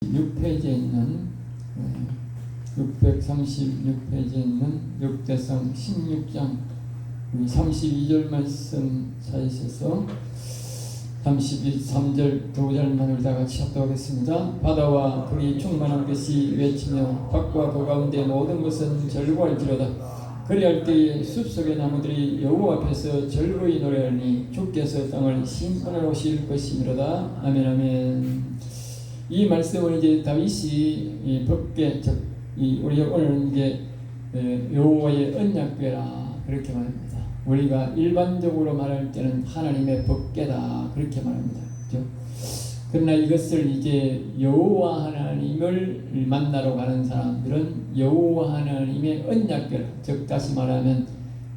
6페이지에 있는 636페이지에 있는 역대상 16장 32절 말씀 찾으셔서 3절 2절만 우리 다 같이 합독하겠습니다. 바다와 불이 충만한 것이 외치며 밖과 그 가운데 모든 것은 절구할지로다. 그리할 때에 숲속의 나무들이 여호와 앞에서 절구히 노래하니 주께서 땅을 심판하러 오실 것이니로다. 아멘 아멘. 이 말씀을 이제 다윗이 법궤, 우리 오늘 이제 여호와의 언약궤라 그렇게 말합니다. 우리가 일반적으로 말할 때는 하나님의 법궤다 그렇게 말합니다. 그렇죠? 그러나 이것을 이제 여호와 하나님을 만나러 가는 사람들은 여호와 하나님의 언약궤라, 즉 다시 말하면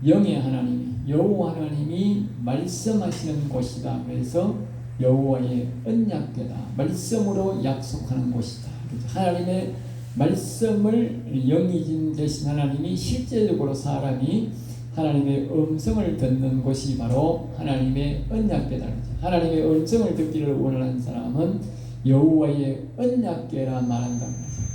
영의 하나님이, 여호와 하나님이 말씀하시는 곳이다. 그래서 여호와의 언약궤다, 말씀으로 약속하는 곳이다. 하나님의 말씀을 영이 되신 하나님이 실제적으로 사람이 하나님의 음성을 듣는 곳이 바로 하나님의 언약궤다. 하나님의 음성을 듣기를 원하는 사람은 여호와의 언약궤라 말한다.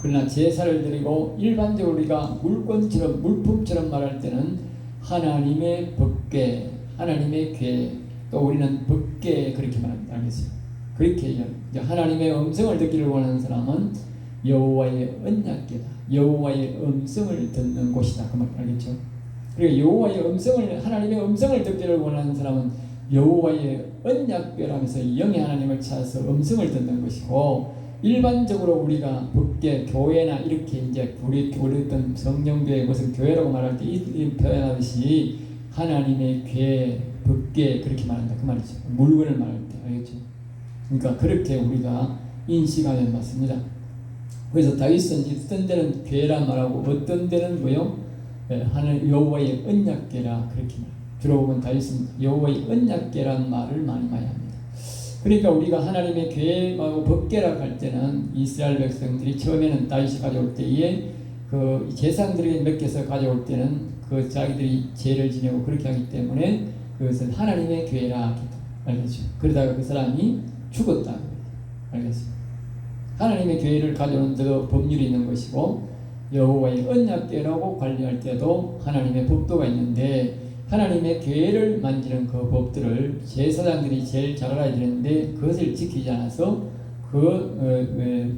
그러나 제사를 드리고 일반적으로 우리가 물건처럼 물품처럼 말할 때는 하나님의 법궤, 하나님의 궤, 또 우리는 법궤 그렇게 말합니다. 알겠어요? 그렇게 하나님의 음성을 듣기를 원하는 사람은 여호와의 언약궤다, 여호와의 음성을 듣는 곳이다. 그 말 알겠죠? 그리고 여호와의 음성을, 하나님의 음성을 듣기를 원하는 사람은 여호와의 언약궤라면서 영의 하나님을 찾아서 음성을 듣는 것이고, 일반적으로 우리가 법궤, 교회나 이렇게 이제 우리 어떤 성령교회 무슨 교회라고 말할 때 이 표현하듯이 하나님의 궤, 법궤 그렇게 말한다 그 말이죠. 물건을 말할 때 알겠죠? 그러니까 그렇게 우리가 인식하면 맞습니다. 그래서 다윗은 어떤 데는 궤라 말하고 어떤 데는 뭐요? 하나님 여호와의 언약궤라 그렇게 말. 주로 보면 다윗은 여호와의 언약궤라는 말을 많이 합니다. 그러니까 우리가 하나님의 궤하고 법궤라고 할 때는 이스라엘 백성들이 처음에는 다윗이 가져올 때에 그 제사장들에게 맡겨서 가져올 때는 그 자기들이 죄를 지내고 그렇게 하기 때문에 그것은 하나님의 궤라 알겠죠? 그러다가 그 사람이 죽었다 알겠어요? 하나님의 궤를 가져오는 데도 법률이 있는 것이고 여호와의 언약궤라고 관리할 때도 하나님의 법도가 있는데, 하나님의 궤를 만지는 그 법들을 제사장들이 제일 잘 알아야 되는데 그것을 지키지 않아서 그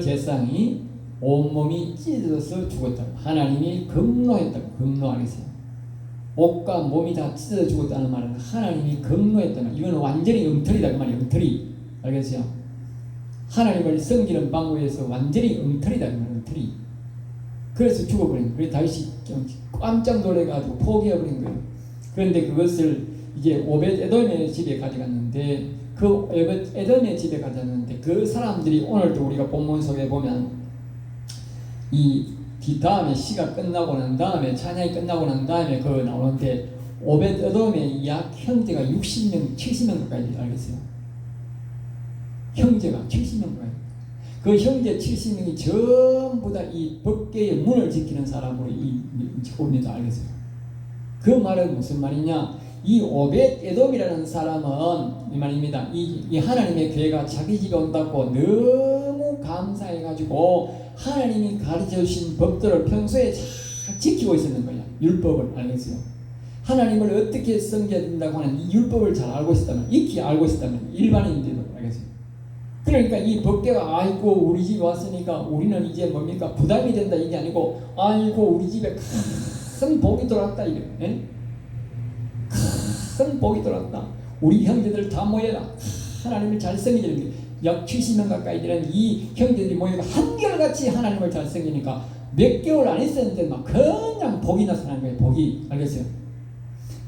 제사장이 온몸이 찢어져서 죽었다고, 하나님이 금노했다고. 금노하겠어요? 옷과 몸이 다 찢어져 죽었다는 말은 하나님이 금노했다는 말. 이건 완전히 엉터리다 그 말이에요. 엉터리. 알겠어요? 하나님을 섬기는 방법에서 완전히 엉터리다 그 말이에요. 엉터리. 그래서 죽어버린 거예요. 그래서 다윗이 깜짝 놀래가지고 포기해버린 거예요. 그런데 그것을 이제 오벳에돔의 집에 가져갔는데, 그 오벳에돔의 집에 가져갔는데 그 사람들이 오늘도 우리가 본문 속에 보면 이 다음에 시가 끝나고 난 다음에, 찬양이 끝나고 난 다음에 그 나오는데 오벳에돔의 약 형제가 60명, 70명 가까이 알겠어요? 형제가 70명 가까이. 그 형제 70명이 전부 다 이 법궤의 문을 지키는 사람으로 옵니다. 알겠어요? 그 말은 무슨 말이냐? 이 오벳에돔이라는 사람은 이 말입니다. 이 하나님의 궤가 자기 집에 온다고 너무 감사해가지고 하나님이 가르쳐주신 법들을 평소에 잘 지키고 있었는 거야. 율법을. 알겠어요? 하나님을 어떻게 섬겨야 된다고 하는 이 율법을 잘 알고 있었다면, 익히 알고 있었다면, 일반인들도. 알겠어요? 그러니까 이 법궤가 아이고 우리 집에 왔으니까 우리는 이제 뭡니까 부담이 된다 이게 아니고, 아이고 우리 집에 큰 복이 들어왔다 이게. 큰 복이 들어왔다. 우리 형제들 다 모여라. 하나님을 잘 섬기는 약 70명 가까이 되는 이 형제들이 모여서 한결같이 하나님을 잘 섬기니까 몇 개월 안 있었는데 막 그냥 복이 나타나는 거예요. 복이. 알겠어요?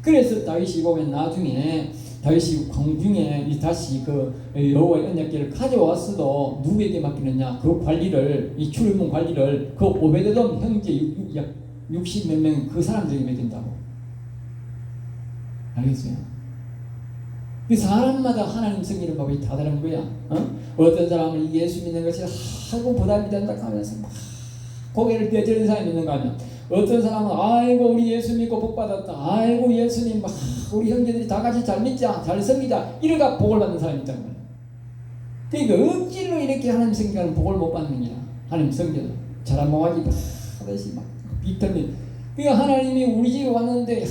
그래서 다윗이 보면 나중에 다윗이 공중에 다시 그 여호와의 언약궤를 가져왔어도 누구에게 맡기느냐? 그 관리를, 이 출입문 관리를 그 오베데돔 형제 약 60몇 명 그 사람들에게 맡긴다고. 알겠어요? 그 사람마다 하나님 섬기는 법이 다 다른 거야. 어떤 사람은 예수 믿는 것이 하고 부담이 된다 하면서 막 고개를 뼈저리는 사람이 있는가 하면, 어떤 사람은 아이고 우리 예수 믿고 복 받았다, 아이고 예수님 막 우리 형제들이 다 같이 잘 믿자, 잘 섬기자, 이래가 복을 받는 사람이 있단 말이야. 그러니까 억지로 이렇게 하나님 성경은 복을 못 받는 거야. 하나님 성경 잘한 모가지 하듯이 막 비틀면. 그러니까 하나님이 우리 집에 왔는데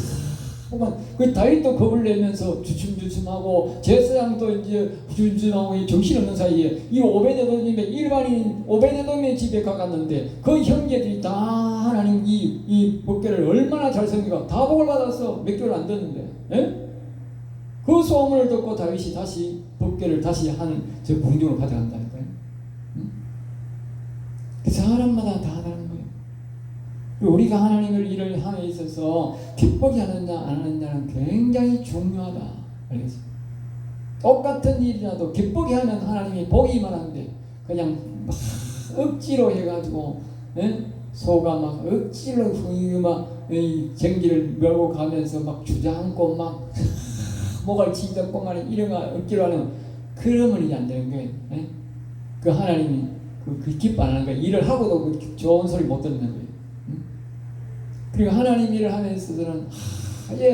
그 다윗도 겁을 내면서 주춤주춤하고 제사장도 이제 주춤하고 정신없는 사이에 이 오베데돔의 일반인 오베데돔의 집에 가갔는데 그 형제들이 다 하나님 이 법궤를 얼마나 잘 섬기고 다 복을 받았어. 몇 개월 안 됐는데. 예? 그 소문을 듣고 다윗이 다시 법궤를 다시 저 궁중으로 가져간다니까요. 그 사람마다 다 다른 거예요. 우리가 하나님을 일을 함에 있어서 기쁘게 하느냐 안 하느냐는 굉장히 중요하다. 알겠어요? 똑같은 일이라도 기쁘게 하면 하나님이 복이 많은데 그냥 막 억지로 해가지고 소가 막 억지로 막 쟁기를 밀고 가면서 막 주저앉고 막 목을 치잡고 말이 이런 거 억지로 하는 그러면 이제 안 되는 거예요. 그 하나님이 그 기뻐 안 하는 거예요. 일을 하고도 그 좋은 소리 못 듣는 거예요. 그리고 하나님 일을 하면서는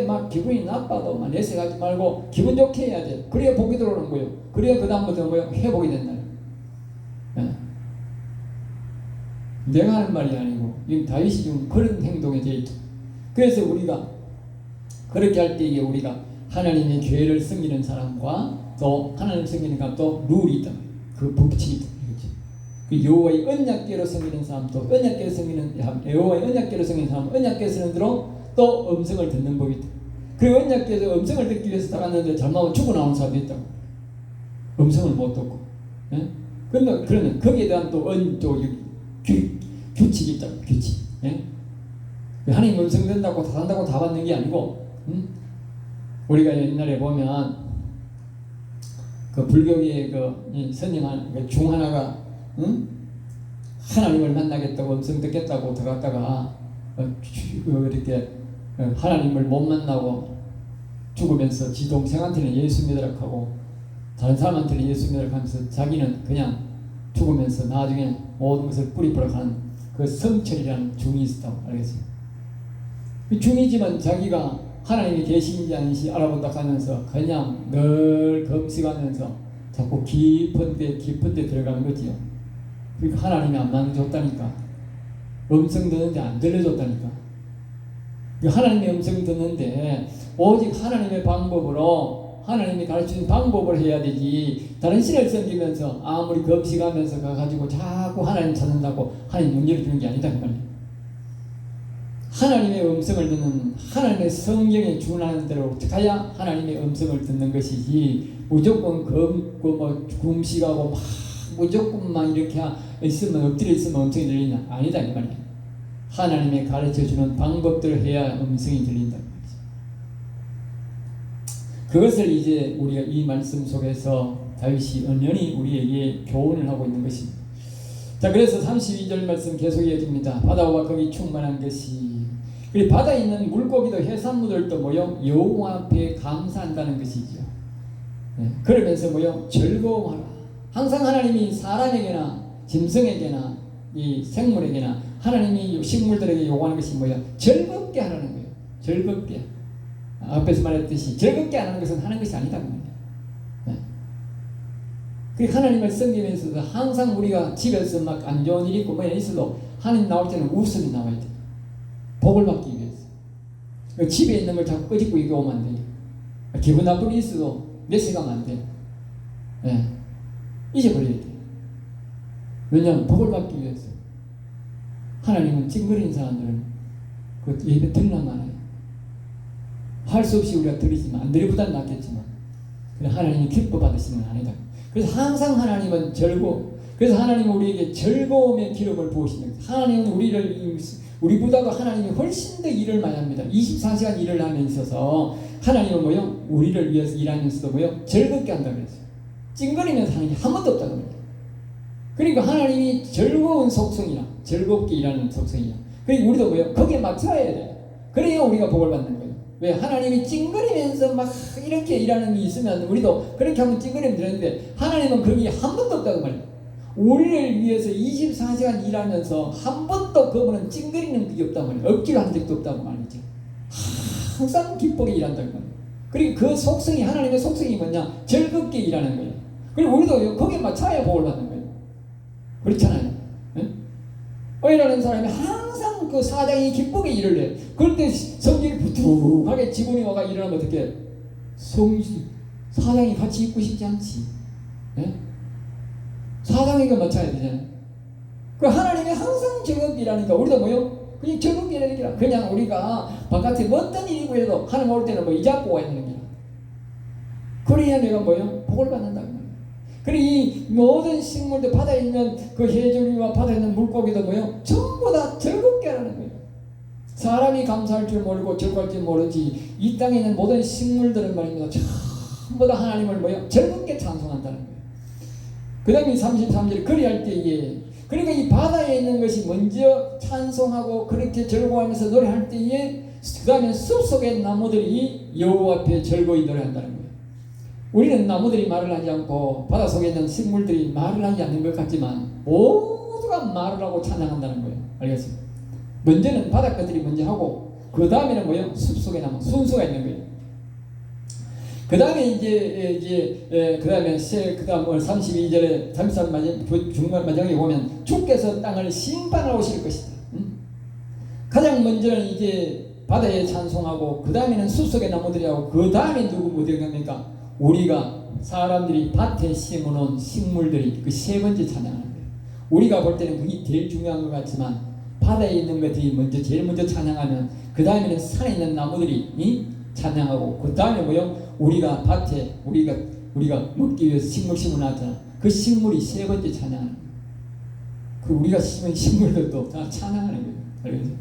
막 기분이 나빠도 막 내색하지 말고 기분 좋게 해야 돼. 그래야 복이 들어오는 거예요. 그래야 그 다음부터 뭐요? 회복이 된다. 내가 하는 말이 아니고 이 다윗이 좀 그런 행동에 대해 있죠. 그래서 우리가 그렇게 할 때에 우리가 하나님의 교회를 섬기는 사람과 또 하나님 섬기는 사람 또 룰이 있다. 그 법칙이 있다. 그 여호와의 언약궤로 섬기는 사람도 언약궤로 섬기는 여호와의 언약궤로 섬기는 사람은 언약궤 쓰는 대로 또 음성을 듣는 법이 있다. 그 언약궤에서 음성을 듣기 위해서 나갔는데 잘못하면 죽어 나오는 사람도 있다고. 음성을 못 듣고. 예? 그러면 거기에 대한 또 규칙이 있다고. 규칙. 예? 하나님 음성 듣는다고 다 한다고 다 받는 게 아니고 우리가 옛날에 보면 그 불교계의 그 스님 중 하나가 하나님을 만나겠다고 음성 듣겠다고 들어갔다가 이렇게 하나님을 못 만나고 죽으면서 지 동생한테는 예수 믿으라고 하고 다른 사람한테는 예수 믿으라고 하면서 자기는 그냥 죽으면서 나중에 모든 것을 뿌리버려 가는 그 성철이라는 중이 있었다고 알겠어요. 그 중이지만 자기가 하나님이 계신지 아닌지 알아본다 하면서 그냥 늘 금식하면서 자꾸 깊은 데 들어가는 거지요. 그러니까 하나님이 안 만져줬다니까. 음성 듣는데 안 들려줬다니까. 하나님의 음성 듣는데 오직 하나님의 방법으로 하나님이 가르치는 방법을 해야 되지. 다른 신을 섬기면서 아무리 금식하면서 가가지고 자꾸 하나님 찾는다고 하나님 문제를 주는 게 아니다 그 말이에요. 하나님의 음성을 듣는 하나님의 성경에 준하는 대로 가야 하나님의 음성을 듣는 것이지 무조건 금식하고 막 무조건 막 이렇게 있으면 엎드려 있으면 음성이 들리냐? 아니다 이 말이에요. 하나님의 가르쳐주는 방법대로 해야 음성이 들린다. 그것을 이제 우리가 이 말씀 속에서 다윗이 은연히 우리에게 교훈을 하고 있는 것입니다. 자, 그래서 32절 말씀 계속 이어집니다. 바다와 거기 충만한 것이 그리고 바다에 있는 물고기도 해산물들도 뭐요? 여호와 앞에 감사한다는 것이죠. 그러면서 뭐요? 즐거워하라. 항상 하나님이 사람에게나 짐승에게나 이 생물에게나 하나님이 식물들에게 요구하는 것이 뭐야? 즐겁게 하라는 거예요. 즐겁게. 앞에서 말했듯이 즐겁게 하는 것은 하는 것이 아니다. 그 하나님을 섬기면서도 항상 우리가 집에서 막 안 좋은 일이 있고 뭐 있어도 하나님 나올 때는 웃음이 나와야 돼. 복을 받기 위해서. 집에 있는 걸 자꾸 끄집고 이게 오면 안 돼. 기분 나쁜 일이 있어도 내색하면 안 돼. 잊어버려야 돼. 왜냐하면 복을 받기 위해서. 하나님은 찡그리는 사람들은 그 예배 들으려면 해요. 할 수 없이 우리가 드리지만 안 드리보다는 낫겠지만 하나님이 기뻐 받으시는 건 아니다. 그래서 항상 하나님은 그래서 하나님은 우리에게 즐거움의 기름을 부으십니다. 하나님은 우리보다도 하나님이 훨씬 더 일을 많이 합니다. 24시간 일을 하면서 있어서 하나님은 뭐요? 우리를 위해서 일하면서도 뭐요? 즐겁게 한다고 그랬어요. 찡그리면서 하는 게 한 번도 없다고 합니다. 그러니까 하나님이 즐거운 속성이나 즐겁게 일하는 속성이나 그리고 우리도 뭐요? 거기에 맞춰야 돼. 그래야 우리가 복을 받는 거예요. 왜? 하나님이 찡그리면서 막 이렇게 일하는 게 있으면 우리도 그렇게 하면 찡그리면 되는데 하나님은 그런 게 한 번도 없다고 말이에요. 우리를 위해서 24시간 일하면서 한 번도 그분은 찡그리는 게 없단 말이에요. 억지로 한 적도 없다고 말이죠. 항상 기쁘게 일한다는 거예요. 그리고 그 속성이 하나님의 속성이 뭐냐? 즐겁게 일하는 거예요. 그리고 우리도 거기에 맞춰야 복을 받는 거예요. 그렇잖아요. 네? 의라는 사람이 항상 그 사장이 기쁘게 일을 해. 그럴 때 성질이 부툭하게 직원이 와가 일어나면 어떻게 사장이 같이 있고 싶지 않지. 네? 사장에게 맞춰야 되잖아요. 그 하나님이 항상 즐겁이라니까 우리도 뭐요? 그냥 즐겁이라니까 그냥 우리가 바깥에 어떤 일이고 해도 하나님 올 때는 뭐 이잡고 와야 되는 거야. 그래야 내가 뭐요? 복을 받는다. 그리고 이 모든 식물들 바다에 있는 그 해조류와 바다에 있는 물고기도 뭐요? 전부 다 즐겁게 하라는 거예요. 사람이 감사할 줄 모르고 즐거울 줄 모르지 이 땅에 있는 모든 식물들은 말입니다. 전부 다 하나님을 뭐요? 즐겁게 찬송한다는 거예요. 그 다음에 33절 그리할 때에 그러니까 이 바다에 있는 것이 먼저 찬송하고 그렇게 즐거워하면서 노래할 때에 그 다음에 숲속의 나무들이 여호와 앞에 즐거이 노래한다는 거예요. 우리는 나무들이 말을 하지 않고 바닷속에 있는 식물들이 말을 하지 않는 것 같지만 모두가 말을 하고 찬양한다는 거예요. 알겠어요? 먼저는 바닷 것들이 먼저 하고 그 다음에는 뭐예요? 숲속에 나무 순서가 있는 거예요. 그 다음에 그 다음에 그 다음 32절에 33 중간 마지막에 보면 주께서 땅을 심판하러 오실 것이다. 가장 먼저는 이제 바다에 찬송하고 그 다음에는 숲속의 나무들이 하고 그 다음에 누구 어디 갑니까? 우리가 사람들이 밭에 심어놓은 식물들이 그 세 번째 찬양하는 거예요. 우리가 볼 때는 그게 제일 중요한 것 같지만 바다에 있는 것들이 먼저 제일 먼저 찬양하면 그 다음에는 산에 있는 나무들이 찬양하고 그 다음에 뭐요? 우리가 밭에 우리가 먹기 위해서 식물 심어놨잖아. 그 식물이 세 번째 찬양하는 거예요. 그 우리가 심은 식물들도 다 찬양하는 거예요. 알겠죠?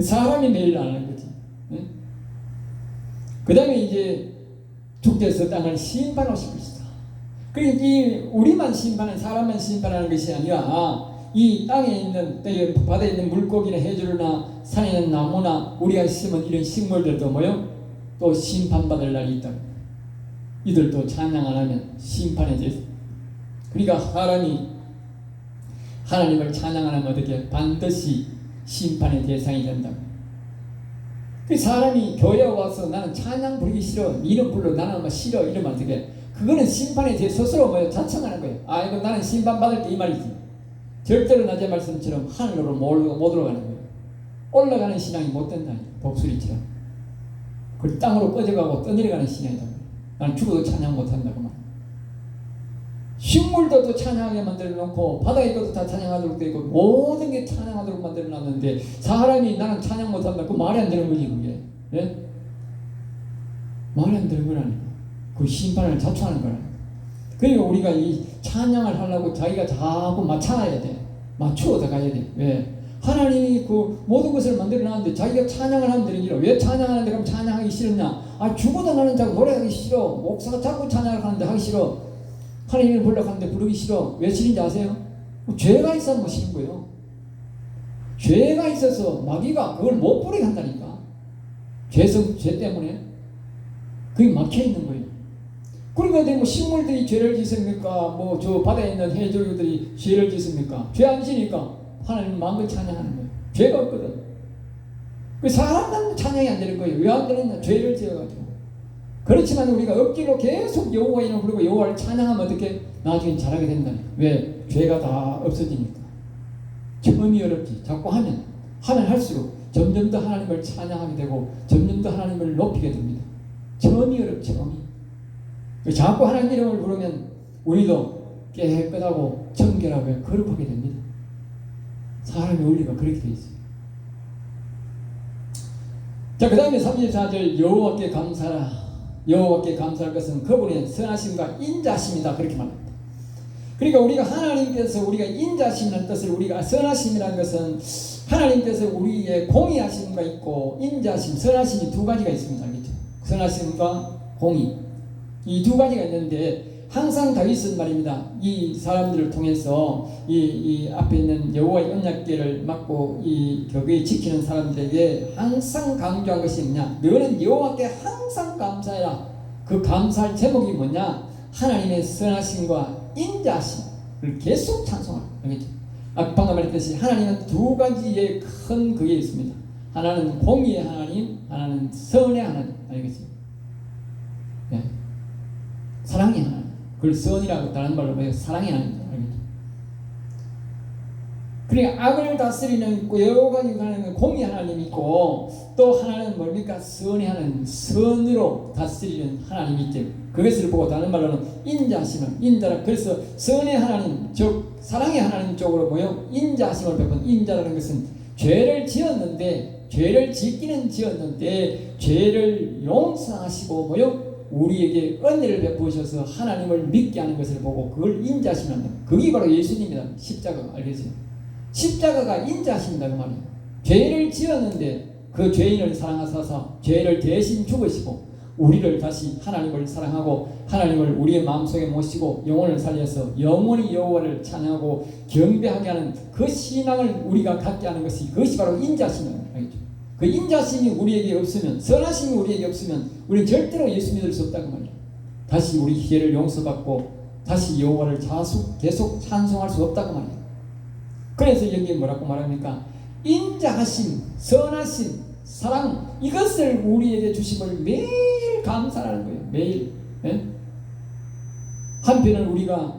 사람이 매일 안 하는 거지. 네? 그 다음에 이제 주께서 땅을 심판하실 것이다. 그러니까 이 우리만 심판하는 사람만 심판하는 것이 아니라 이 땅에 있는 바다에 있는 물고기나 해조류나 산에 있는 나무나 우리가 심은 이런 식물들도 뭐요? 또 심판받을 날이 있다. 이들도 찬양 안 하면 심판에 대해서 그러니까 사람이 하나님을 찬양 안 하면 어떻게 반드시 심판의 대상이 된다. 그 사람이 교회에 와서 나는 찬양 부르기 싫어 이름 불러 나는 뭐 싫어 이러면 어떻게 그거는 심판에 대해 스스로 뭐요? 자청하는 거예요. 아 이거 나는 심판받을 게 이 말이지. 절대로 낮의 말씀처럼 하늘로 못 올라가는 거예요. 올라가는 신앙이 못 된다. 독수리처럼 그 땅으로 꺼져가고 떠내려가는 신앙이다. 나는 죽어도 찬양 못한다고 말. 식물도 찬양하게 만들어 놓고 바다에 것도 다 찬양하도록 되어 있고 모든 게 찬양하도록 만들어 놨는데 사람이 나는 찬양 못한다. 그 말이 안 되는 거지 그게. 예? 말이 안 되는 거라니까. 그 심판을 자초하는 거라니까. 그러니까 우리가 이 찬양을 하려고 자기가 자꾸 맞춰야 돼. 맞추어 가야 돼. 왜? 하나님이 그 모든 것을 만들어 놨는데 자기가 찬양을 하면 되는 길. 왜 찬양하는데 그럼 찬양하기 싫었냐? 아 죽어도 나는 자꾸 노래하기 싫어. 목사가 자꾸 찬양을 하는데 하기 싫어. 하나님을 부르려고 하는데 부르기 싫어. 왜 싫은지 아세요? 죄가 있어서 뭐 싫은 거예요. 죄가 있어서 마귀가 그걸 못 부르게 한다니까. 죄 때문에 그게 막혀 있는 거예요. 그러니까 뭐 식물들이 죄를 짓습니까? 뭐 저 바다에 있는 해조류들이 죄를 짓습니까? 죄 안 지니까 하나님 마음껏 찬양하는 거예요. 죄가 없거든. 그 사람만 찬양이 안 되는 거예요. 왜 안 되느냐? 죄를 지어가지고. 그렇지만 우리가 억지로 계속 여호와 이름을 부르고 여호와를 찬양하면 어떻게 나중에 잘하게 된다니까. 왜? 죄가 다 없어지니까. 처음이 어렵지. 자꾸 하면 할수록 점점 더 하나님을 찬양하게 되고 점점 더 하나님을 높이게 됩니다. 처음이 어렵지. 처음이. 자꾸 하나님 이름을 부르면 우리도 깨끗하고 청결하고 거룩하게 됩니다. 사람의 원리가 그렇게 되어 있어요. 자, 그 다음에 34절 여호와께 감사라. 여호와께 감사할 것은 그분의 선하심과 인자심이다. 그렇게 말합니다. 그러니까 우리가 하나님께서 우리가 인자심이라는 뜻을 우리가 선하심이라는 것은 하나님께서 우리의 공의하심과 있고 인자심, 선하심이 두 가지가 있습니다. 알겠죠? 선하심과 공의 이 두 가지가 있는데 항상 다윗은 말입니다. 이 사람들을 통해서 이 앞에 있는 여호와의 언약궤를 맡고 이 격에 지키는 사람들에게 항상 강조한 것이 뭐냐? 너는 여호와께 항상 감사해라. 그 감사할 제목이 뭐냐? 하나님의 선하심과 인자심을 계속 찬송하라. 알겠죠? 방금 말했듯이 하나님은 두 가지의 큰 그게 있습니다. 하나는 공의의 하나님, 하나는 선의 하나님. 알겠죠? 네. 사랑의 하나님. 그걸 선이라고 다른 말로 뭐예요? 사랑의 하나님. 그러니까 악을 다스리는 여러 가지 하나님은 공의 하나님이 있고 또 하나는 뭡니까? 선의 하나님, 선으로 다스리는 하나님이 있죠. 그것을 보고 다른 말로는 인자심을, 인자라. 그래서 선의 하나님, 즉 사랑의 하나님 쪽으로 뭐요? 인자심을 베푼. 인자라는 것은 죄를 지었는데, 죄를 짓기는 지었는데 죄를 용서하시고 뭐요? 우리에게 은혜를 베푸셔서 하나님을 믿게 하는 것을 보고 그걸 인자심이랍니다. 그게 바로 예수님이다. 십자가 알겠어요? 십자가가 인자하십니다. 그 말이에요. 죄를 지었는데 그 죄인을 사랑하셔서 죄를 대신 죽으시고 우리를 다시 하나님을 사랑하고 하나님을 우리의 마음속에 모시고 영혼을 살려서 영원히 여호와를 찬양하고 경배하게 하는 그 신앙을 우리가 갖게 하는 것이, 그것이 바로 인자심입니다. 그 인자심이 우리에게 없으면, 선하심이 우리에게 없으면 우리는 절대로 예수 믿을 수 없다고 말이에요. 다시 우리 죄를 용서받고 다시 여호와를 계속 찬송할 수 없다고 말이에요. 그래서 여기 뭐라고 말합니까? 인자하심, 선하심, 사랑, 이것을 우리에게 주심을 매일 감사하는 거예요. 매일. 예? 한편은 우리가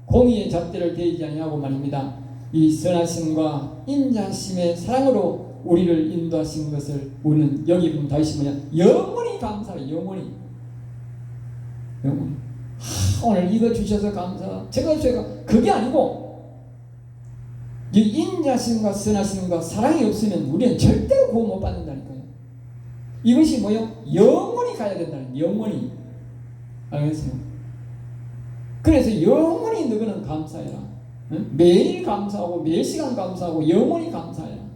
공의의 잣대를 대지 아니하고 말입니다. 이 선하심과 인자심의 사랑으로 우리를 인도하신 것을 우리는 여기 보면 다시 뭐냐? 영원히 감사해요. 영원히. 오늘 이거 주셔서 감사. 제가 그게 아니고 이 인자심과 선하심과 사랑이 없으면 우리는 절대로 구원 못 받는다니까요. 이것이 뭐요? 영원히 가야 된다는 거예요. 영원히. 알겠어요? 그래서 영원히 너희는 감사해라. 응? 매일 감사하고 매일 시간 감사하고 영원히 감사해라.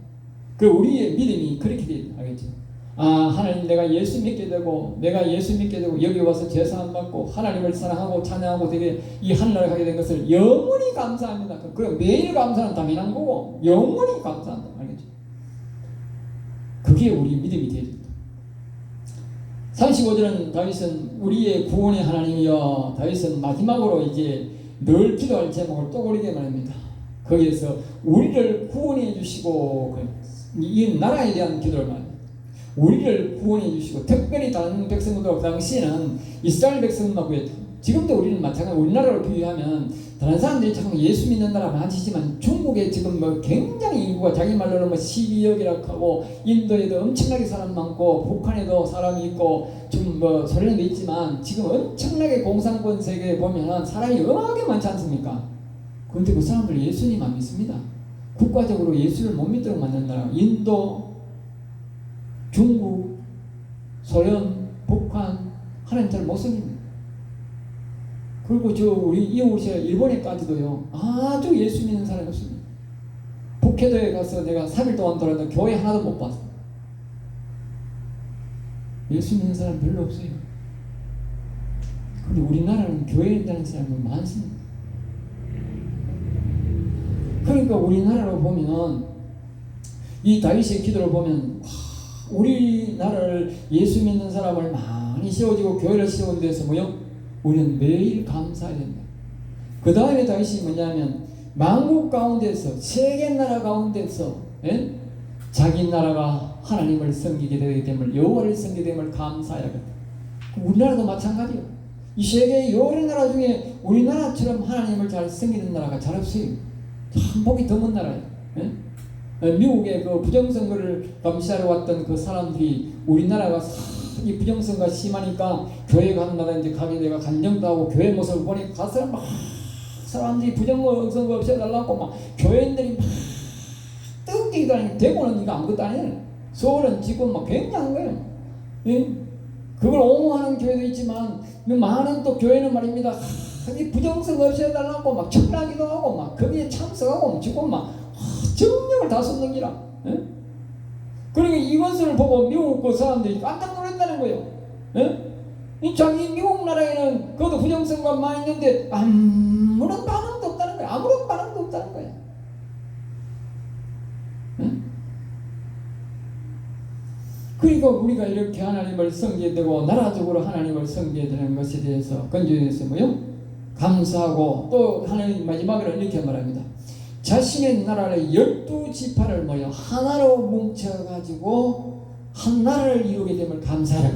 그 우리의 믿음이 그렇게 돼요. 알겠죠? 아, 하나님, 내가 예수 믿게 되고 여기 와서 제사함 받고 하나님을 사랑하고 찬양하고 되게 이 하늘나라 가게 된 것을 영원히 감사합니다. 그럼 매일 감사는 당연한 거고 영원히 감사한다. 알겠죠? 그게 우리 믿음이 되야 된다. 35절은 다윗은 우리의 구원의 하나님이여, 다윗은 마지막으로 이제 늘 기도할 제목을 또 고르게 말합니다. 거기에서 우리를 구원해 주시고, 이 나라에 대한 기도를 말합니다. 우리를 구원해 주시고, 특별히 다른 백성들과 당시에는 이스라엘 백성만 구했다. 지금도 우리는 마찬가지. 우리나라로 비교하면 다른 사람들이 참 예수 믿는 나라 많으시지만 중국에 지금 뭐 굉장히 인구가 자기 말로는 뭐 12억이라고 하고, 인도에도 엄청나게 사람 많고, 북한에도 사람이 있고, 지금 뭐 소련도 있지만 지금 엄청나게 공산권 세계에 보면 사람이 엄하게 많지 않습니까? 그런데 그 사람들 예수님 안 믿습니다. 국가적으로 예수를 못 믿도록 만든 나라, 인도, 중국, 소련, 북한, 하나님 잘 못 섬깁니다. 그리고 우리 이웃에 일본에까지도요, 아주 예수 믿는 사람이 없습니다. 북해도에 가서 내가 3일 동안 돌았는데 교회 하나도 못 봤어. 예수 믿는 사람 별로 없어요. 그런데 우리나라는 교회에 다니는 사람이 많습니다. 그러니까 우리나라로 보면, 이 다윗의 기도를 보면, 우리나라를 예수 믿는 사람을 많이 세워지고 교회를 세운 데서 뭐요? 우리는 매일 감사해야 된다. 그 다음에 다윗이 뭐냐면, 만국 가운데서, 세계 나라 가운데서, 예? 자기 나라가 하나님을 섬기게 되기 때문에, 여호와를 섬기게 됨을 감사해야겠다. 우리나라도 마찬가지예요. 이 세계 여러 나라 중에 우리나라처럼 하나님을 잘 섬기는 나라가 잘 없어요. 참 보기 드문 나라예요. 예? 미국의 그 부정선거를 감시하러 왔던 그 사람들이 우리나라가 이 부정선거가 심하니까 교회 가는 나라 이제 가게 내가 간정도 하고 교회 모습을 보니까 가서 막 사람들이 부정선거 없애달라고 막 교회인들이 막 뜨겁게 기다리니까 대구는 이거 아무것도 아니에요. 서울은 지금 막 굉장한 거예요. 예? 그걸 옹호하는 교회도 있지만 많은 또 교회는 말입니다. 이 부정선거 없애달라고 막 청나기도 하고 막 거기에 참석하고 지금 막 정력을 다 쏟는 기라. 예? 그러니까 이것을 보고 미국 그 사람들이 깜짝 놀란다는 거예요. 예? 이 자기 미국 나라에는 그것도 부정선거가 많이 있는데 아무런 반응도 없다는 거예요. 아무런 반응도 없다는 거예요. 예? 그러니까 우리가 이렇게 하나님을 섬기게 되고 나라적으로 하나님을 섬기게 되는 것에 대해서 건조해서 뭐요? 감사하고, 또 하나님 마지막으로 이렇게 말합니다. 자신의 나라를 12지파를 모여 하나로 뭉쳐가지고 한 나라를 이루게 됨을 감사하라.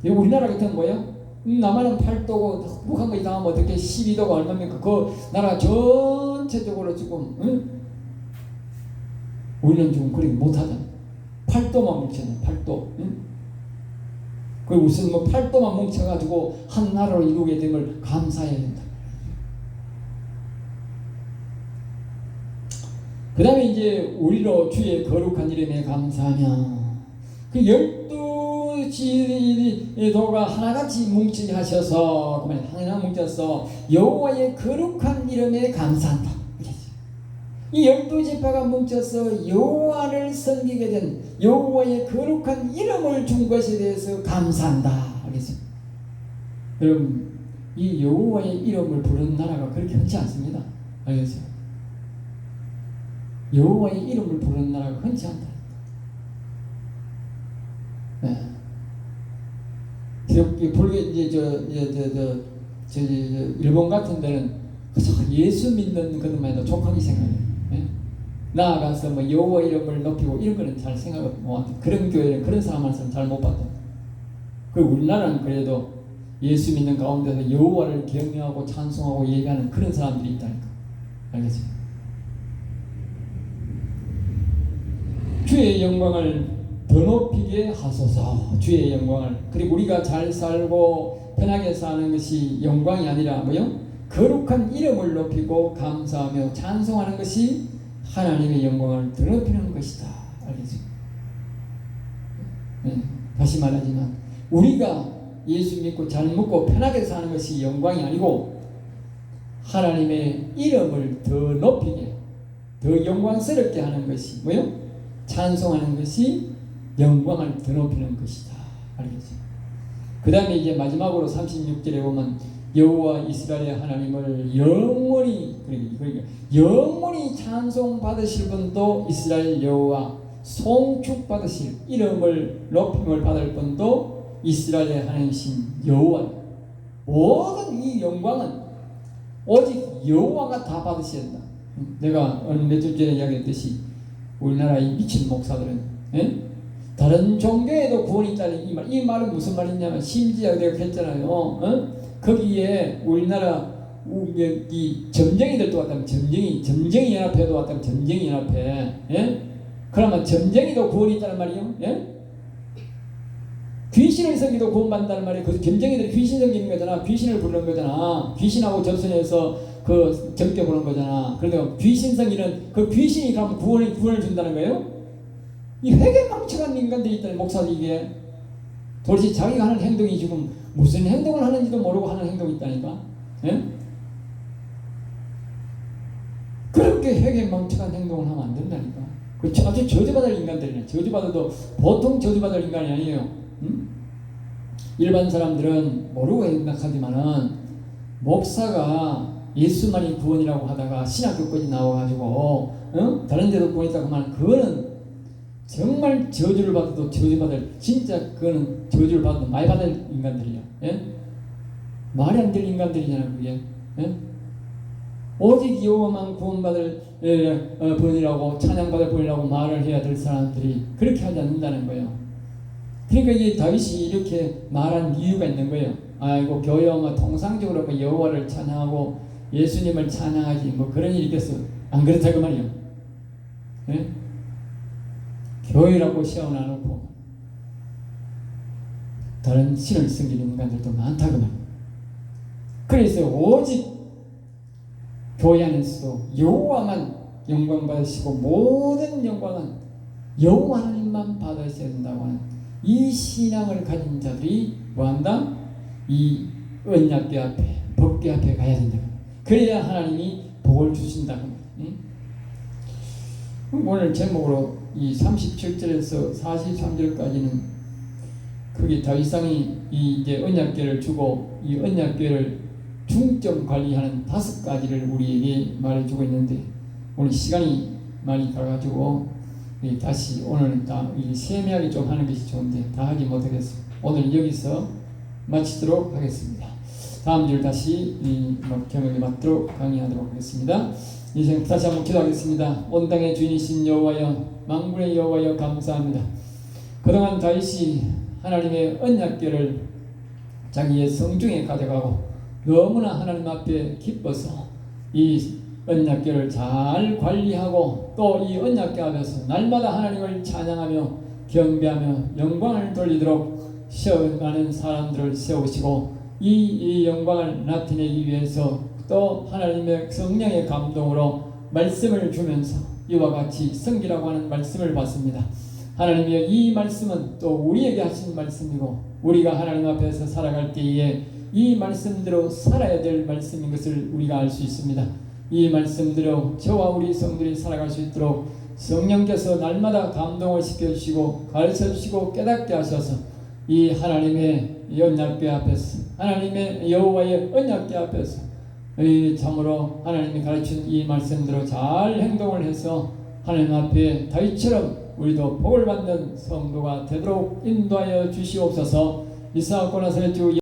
우리나라 같은 뭐예요? 남한은 8도고 북한과 이상하면 어떻게 12도가 얼마입니까? 그 나라 전체적으로 지금 우리는 지금 그렇게 못하잖아. 8도만 뭉쳐요. 8도. 그 무슨 뭐 8도만 뭉쳐가지고 한 나라로 이루게 된 걸 감사해야 된다. 그 다음에 이제 우리로 주의 거룩한 이름에 감사하며 그 12지도가 하나같이 뭉치게 하셔서 하나 뭉쳐서 여호와의 거룩한 이름에 감사한다. 이 12지파가 뭉쳐서 여호와를 섬기게 된 여호와의 거룩한 이름을 준 것에 대해서 감사한다. 알겠죠? 여러분, 이 여호와의 이름을 부르는 나라가 그렇게 흔치 않습니다. 알겠죠? 여호와의 이름을 부르는 나라가 흔치 않다. 네. 불교 이제 일본 같은 데는 예수 믿는 것만 해도 족하게 생각해요. 네? 나아가서 뭐 여호와 이름을 높이고 이런 거는 잘 생각 못 해. 그런 교회는 그런 사람한테는 잘 못 봤다. 그 우리나라는 그래도 예수 믿는 가운데서 여호와를 경외하고 찬송하고 예배하는 그런 사람들이 있다니까. 알겠지? 주의 영광을 더 높이게 하소서. 주의 영광을. 그리고 우리가 잘 살고 편하게 사는 것이 영광이 아니라 뭐요? 거룩한 이름을 높이고 감사하며 찬송하는 것이 하나님의 영광을 더 높이는 것이다. 알겠죠? 네. 다시 말하지만 우리가 예수 믿고 잘 먹고 편하게 사는 것이 영광이 아니고 하나님의 이름을 더 높이게 더 영광스럽게 하는 것이 뭐요? 찬송하는 것이 영광을 더 높이는 것이다. 알겠죠? 그 다음에 이제 마지막으로 36절에 보면 여호와 이스라엘의 하나님을 영원히 그러니까 영원히 찬송 받으실 분도 이스라엘 여호와, 송축 받으실 이름을 높임을 받을 분도 이스라엘의 하나님이신 여호와. 모든 이 영광은 오직 여호와가 다 받으셔야 된다. 내가 몇 주 전에 이야기했듯이 우리나라 이 미친 목사들은 다른 종교에도 구원이 있다는 이 말은 무슨 말이냐면 심지어 내가 했잖아요. 거기에 우리나라 이 점쟁이들도 왔다면 점쟁이 연합회도 왔다면 점쟁이 연합회, 그러면 점쟁이도 구원이 있다는 말이요. 귀신을 섬기도 구원받는다는 말이에요. 그 점쟁이들이 귀신 섬기는 거잖아. 귀신을 부르는 거잖아. 귀신하고 접선해서 그 적게 보는 거잖아. 그러니까 귀신 섬기는 그 귀신이 가면 구원을 준다는 거예요. 이 회개망측한 인간들이 있다는 목사들이 이게 도대체 자기가 하는 행동이 지금 무슨 행동을 하는지도 모르고 하는 행동이 있다니까. 그렇게 회개망측한 행동을 하면 안 된다니까. 그 아주 저주받을 인간들이네. 저주받아도 보통 저주받을 인간이 아니에요. 일반 사람들은 모르고 생각하지만은 목사가 예수만이 구원이라고 하다가 신학교까지 나와가지고 다른 데도 구원 있다고 하면 그거는 정말 저주를 받아도 저주받을, 진짜 그거는 저주를 받아도 많이 받을 인간들이야. 말이 안 될 인간들이잖아 그게. 오직 여호와만 구원받을 분이라고 찬양받을 분이라고 말을 해야 될 사람들이 그렇게 하지 않는다는 거예요. 그러니까 이게 다윗이 이렇게 말한 이유가 있는 거예요. 아이고 교회 오면 통상적으로 여호와를 찬양하고 예수님을 찬양하지 뭐 그런 일이 있겠어. 안 그렇다 그 말이에요. 교회라고 세워놔놓고 다른 신을 섬기는 인간들도 많다 그 말이에요. 그래서 오직 교회 안에서도 여호와만 영광 받으시고 모든 영광은 여호와 하나님만 받으셔야 된다고 하는 이 신앙을 가진 자들이 뭐한다? 이 언약궤 앞에 법궤 앞에 가야 된다. 그래야 하나님이 복을 주신다. 오늘 제목으로 이 37절에서 43절까지는 그게 다윗왕이 이제 언약궤를 주고 이 언약궤를 중점 관리하는 5가지를 우리에게 말해주고 있는데 오늘 시간이 많이 가가지고 다시 오늘은 다 세밀하게 좀 하는 것이 좋은데 다 하지 못하겠습니다. 오늘 여기서 마치도록 하겠습니다. 다음 주 다시 경험에 맞도록 강의하도록 하겠습니다. 이제 다시 한번 기도하겠습니다. 온 땅의 주인이신 여호와여, 만군의 여호와여 감사합니다. 그동안 다윗이 하나님의 언약궤를 자기의 성중에 가져가고 너무나 하나님 앞에 기뻐서 이 언약궤를 잘 관리하고 또 이 언약궤 앞에서 날마다 하나님을 찬양하며 경배하며 영광을 돌리도록 세워가는 사람들을 세우시고 이 영광을 나타내기 위해서 또 하나님의 성령의 감동으로 말씀을 주면서 이와 같이 성기라고 하는 말씀을 받습니다. 하나님의 이 말씀은 또 우리에게 하신 말씀이고 우리가 하나님 앞에서 살아갈 때에 이 말씀대로 살아야 될 말씀인 것을 우리가 알 수 있습니다. 이 말씀대로 저와 우리 성들이 살아갈 수 있도록 성령께서 날마다 감동을 시켜주시고 가르쳐주시고 깨닫게 하셔서 이 하나님의 언약궤 앞에서 하나님의 여호와의 언약궤 앞에서 참으로 하나님이 가르친 이 말씀대로 잘 행동을 해서 하나님 앞에 다윗처럼 우리도 복을 받는 성도가 되도록 인도하여 주시옵소서. 이사학고 나사렛 주